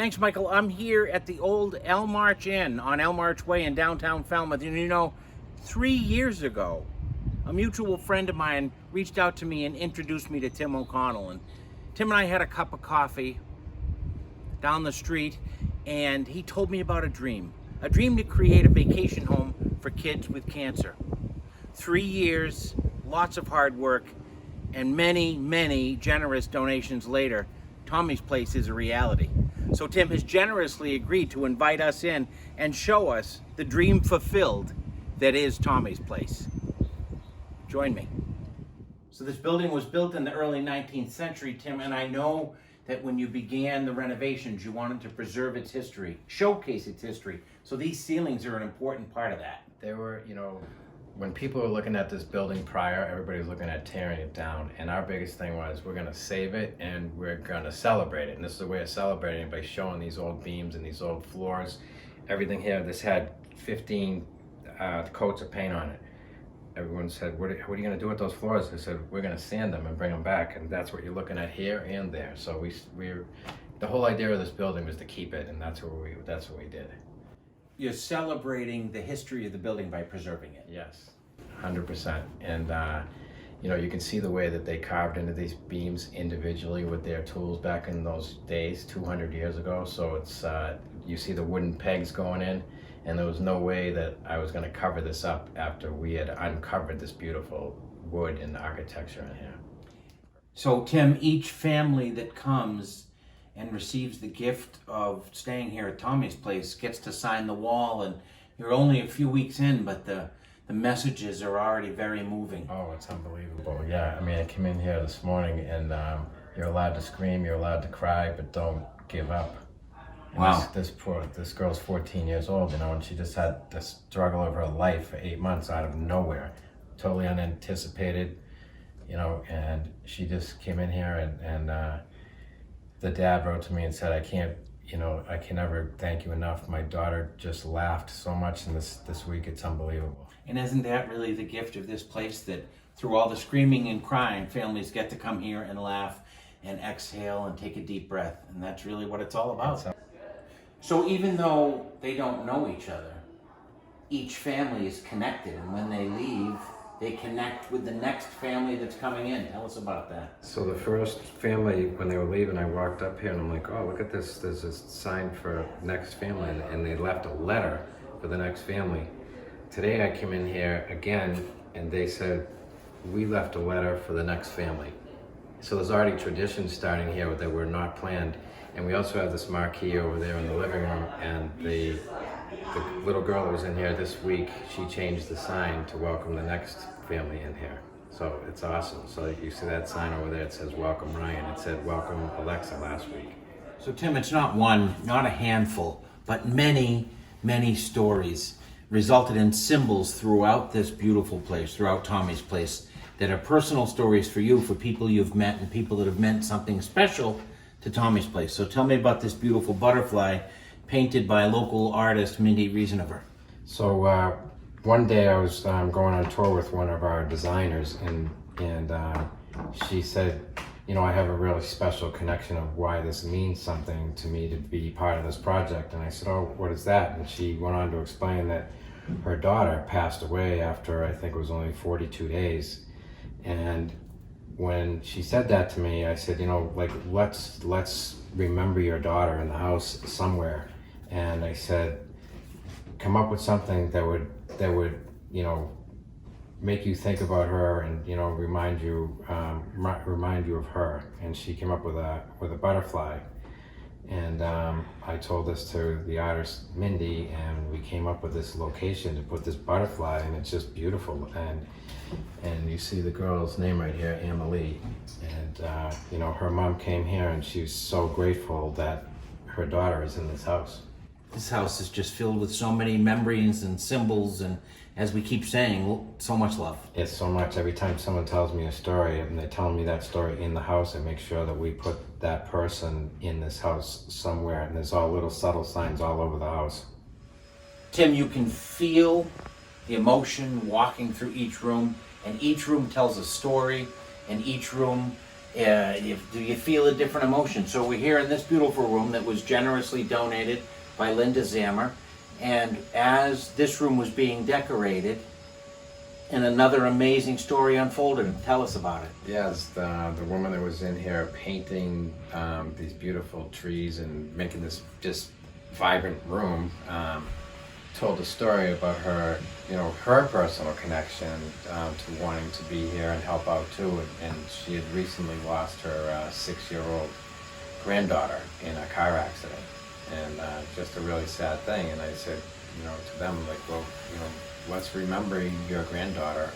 Thanks, Michael. I'm here at the old Elm Arch Inn on Elm Arch Way in downtown Falmouth. And you know, 3 years ago, a mutual friend of mine reached out to me and introduced me to Tim O'Connell. And Tim and I had a cup of coffee down the street, and he told me about a dream to create a vacation home for kids with cancer. 3 years, lots of hard work, and many generous donations later, Tommy's Place is a reality. So Tim has generously agreed to invite us in and show us the dream fulfilled that is Tommy's Place. Join me. So this building was built in the early 19th century, Tim, and I know that when you began the renovations, you wanted to preserve its history, showcase its history. So these ceilings are an important part of that. They were, when people were looking at this building prior, everybody was looking at tearing it down. And our biggest thing was, we're gonna save it and we're gonna celebrate it. And this is a way of celebrating it by showing these old beams and these old floors. Everything here, this had 15 coats of paint on it. Everyone said, what are you gonna do with those floors? I said, we're gonna sand them and bring them back. And that's what you're looking at here and there. So the whole idea of this building was to keep it, and that's what we did. You're celebrating the history of the building by preserving it. Yes, 100%. And you can see the way that they carved into these beams individually with their tools back in those days, 200 years ago. So it's you see the wooden pegs going in, and there was no way that I was going to cover this up after we had uncovered this beautiful wood and architecture in here. So Tim, each family that comes and receives the gift of staying here at Tommy's Place gets to sign the wall, and you're only a few weeks in, but the messages are already very moving. Oh, it's unbelievable. Yeah, I mean, I came in here this morning, and you're allowed to scream, you're allowed to cry, but don't give up. And wow. This girl's 14 years old, and she just had the struggle of her life for 8 months out of nowhere, totally unanticipated, and she just came in here, and the dad wrote to me and said, I can never thank you enough. My daughter just laughed so much in this week, it's unbelievable. And isn't that really the gift of this place, that through all the screaming and crying, families get to come here and laugh and exhale and take a deep breath. And that's really what it's all about. So even though they don't know each other, each family is connected, and when they leave, they connect with the next family that's coming in. Tell us about that. So the first family, when they were leaving, I walked up here and I'm like, oh, look at this. There's a sign for next family, and they left a letter for the next family. Today I came in here again and they said, we left a letter for the next family. So there's already traditions starting here that were not planned. And we also have this marquee over there in the living room, and the little girl that was in here this week, she changed the sign to welcome the next family in here. So it's awesome. So you see that sign over there, it says welcome Ryan. It said welcome Alexa last week. So Tim, it's not one, not a handful, but many stories resulted in symbols throughout this beautiful place, throughout Tommy's Place, that are personal stories for you, for people you've met and people that have meant something special to Tommy's Place. So tell me about this beautiful butterfly painted by local artist Mindy Riesenever. So one day I was going on tour with one of our designers, and she said, I have a really special connection of why this means something to me to be part of this project. And I said, oh, what is that? And she went on to explain that her daughter passed away after, I think it was only 42 days. And when she said that to me, I said, let's remember your daughter in the house somewhere. And I said, come up with something that would make you think about her and remind you of her. And she came up with a butterfly. And I told this to the artist Mindy, and we came up with this location to put this butterfly, and it's just beautiful. And you see the girl's name right here, Emily. And her mom came here, and she's so grateful that her daughter is in this house. This house is just filled with so many memories and symbols, and as we keep saying, so much love. It's so much. Every time someone tells me a story and they're telling me that story in the house, I make sure that we put that person in this house somewhere, and there's all little subtle signs all over the house. Tim, you can feel the emotion walking through each room, and each room tells a story, and each room Do you feel a different emotion? So we're here in this beautiful room that was generously donated by Linda Zammer, and as this room was being decorated, and another amazing story unfolded. Tell us about it. Yes, the woman that was in here painting these beautiful trees and making this just vibrant room told a story about her, her personal connection to wanting to be here and help out too. And she had recently lost her 6-year-old granddaughter in a car accident, and just a really sad thing. And I said, to them, like, well, let's remember your granddaughter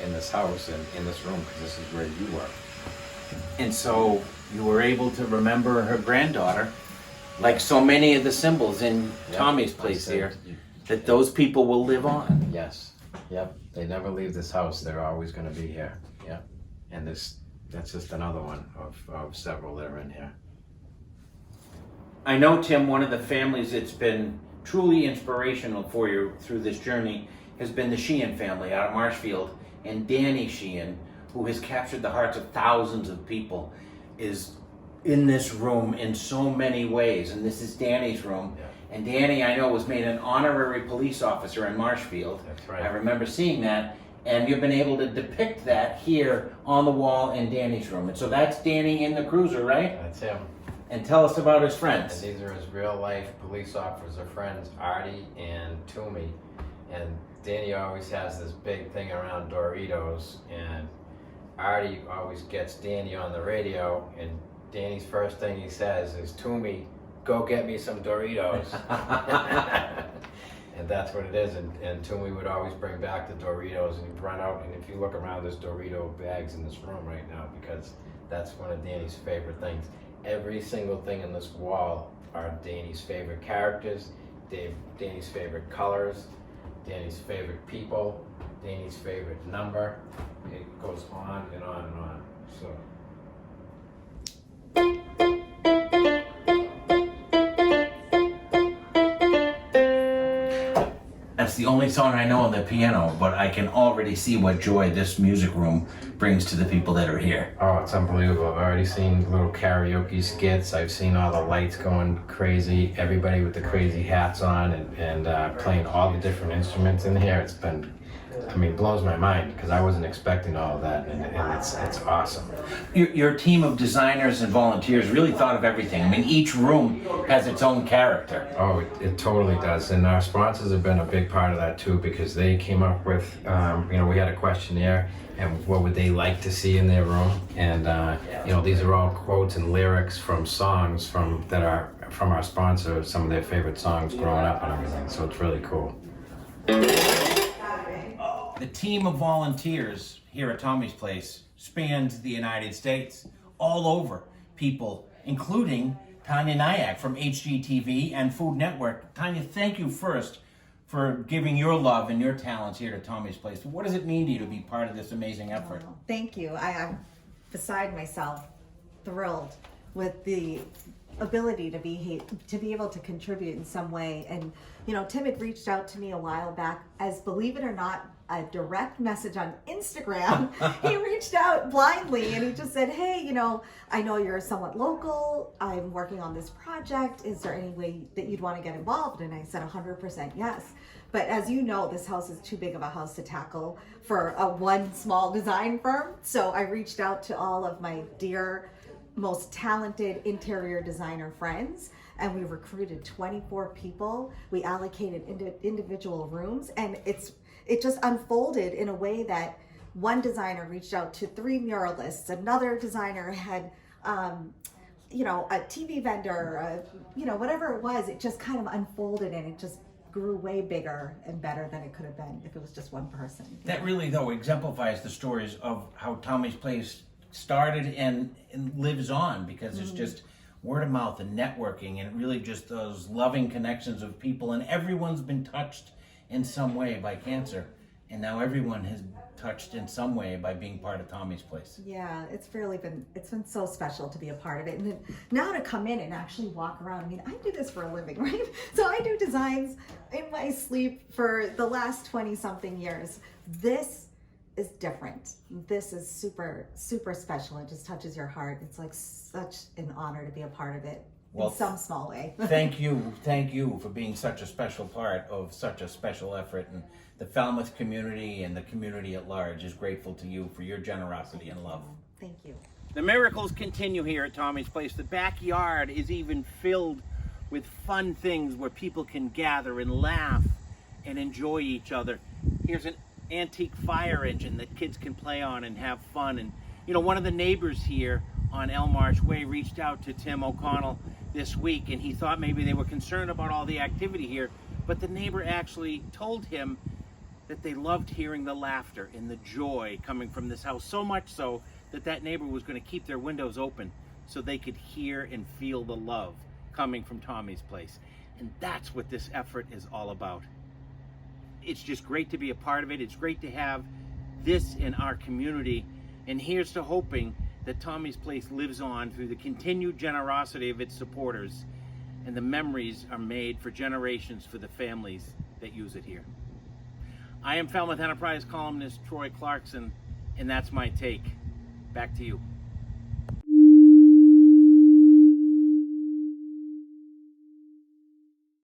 in this house and in this room, because this is where you were. And so you were able to remember her granddaughter, like so many of the symbols in Tommy's place here, that those people will live on. Yes. Yep. They never leave this house. They're always going to be here. Yep. And that's just another one of several that are in here. I know, Tim, one of the families that's been truly inspirational for you through this journey has been the Sheehan family out of Marshfield. And Danny Sheehan, who has captured the hearts of thousands of people, is in this room in so many ways. And this is Danny's room. Yeah. And Danny, I know, was made an honorary police officer in Marshfield. That's right. I remember seeing that. And you've been able to depict that here on the wall in Danny's room. And so that's Danny in the cruiser, right? That's him. And tell us about his friends. And these are his real life police officer friends, Artie and Toomey. And Danny always has this big thing around Doritos, and Artie always gets Danny on the radio, and Danny's first thing he says is, "Toomey, go get me some Doritos." And that's what it is. And Toomey would always bring back the Doritos, and he'd run out. And if you look around, there's Dorito bags in this room right now, because that's one of Danny's favorite things. Every single thing in this wall are Danny's favorite characters, Danny's favorite colors, Danny's favorite people, Danny's favorite number. It goes on and on and on. So. That's the only song I know on the piano, but I can already see what joy this music room brings to the people that are here. Oh, it's unbelievable. I've already seen little karaoke skits. I've seen all the lights going crazy, everybody with the crazy hats on and playing all the different instruments in here. It's been, it blows my mind, because I wasn't expecting all of that, and it's awesome. Your team of designers and volunteers really thought of everything. I mean, each room has its own character. Oh, it totally does. And our sponsors have been a big part of that too, because they came up with, we had a questionnaire, and what would they like to see in their room. And, these are all quotes and lyrics from songs that are from our sponsors, some of their favorite songs growing up and everything. So it's really cool. The team of volunteers here at Tommy's Place spans the United States, all over people, including Tanya Nyack from HGTV and Food Network. Tanya, thank you first for giving your love and your talents here to Tommy's Place. What does it mean to you to be part of this amazing effort? Oh, thank you. I'm beside myself, thrilled with the ability to be able to contribute in some way. And Tim had reached out to me a while back as, believe it or not, a direct message on Instagram. He reached out blindly and he just said, "Hey, I know you're somewhat local. I'm working on this project. Is there any way that you'd want to get involved?" And I said 100% yes. But as you know, this house is too big of a house to tackle for one small design firm. So I reached out to all of my dear, most talented interior designer friends, and we recruited 24 people. We allocated individual rooms, and it just unfolded in a way that one designer reached out to 3 muralists, another designer had a TV vendor, whatever it was. It just kind of unfolded, and it just grew way bigger and better than it could have been if it was just one person. That really, though, exemplifies the stories of how Tommy's Place started and lives on, because it's just word of mouth and networking, and really just those loving connections of people, and everyone's been touched in some way by cancer, and now everyone has touched in some way by being part of Tommy's Place. Yeah, it's been so special to be a part of it, and then now to come in and actually walk around. I do this for a living, right? So I do designs in my sleep for the last 20 something years. This is different. This is super, super special. It just touches your heart. It's like such an honor to be a part of it Well, in some small way. Thank you for being such a special part of such a special effort, and the Falmouth community and the community at large is grateful to you for your generosity and love. Thank you. The miracles continue here at Tommy's Place. The backyard is even filled with fun things where people can gather and laugh and enjoy each other. Here's an antique fire engine that kids can play on and have fun. And one of the neighbors here on Elm Arch Way reached out to Tim O'Connell this week, and he thought maybe they were concerned about all the activity here, but the neighbor actually told him that they loved hearing the laughter and the joy coming from this house, so much so that neighbor was going to keep their windows open so they could hear and feel the love coming from Tommy's Place. And that's what this effort is all about. It's just great to be a part of it. It's great to have this in our community. And here's to hoping that Tommy's Place lives on through the continued generosity of its supporters, and the memories are made for generations for the families that use it here. I am Falmouth Enterprise columnist Troy Clarkson, and that's my take. Back to you.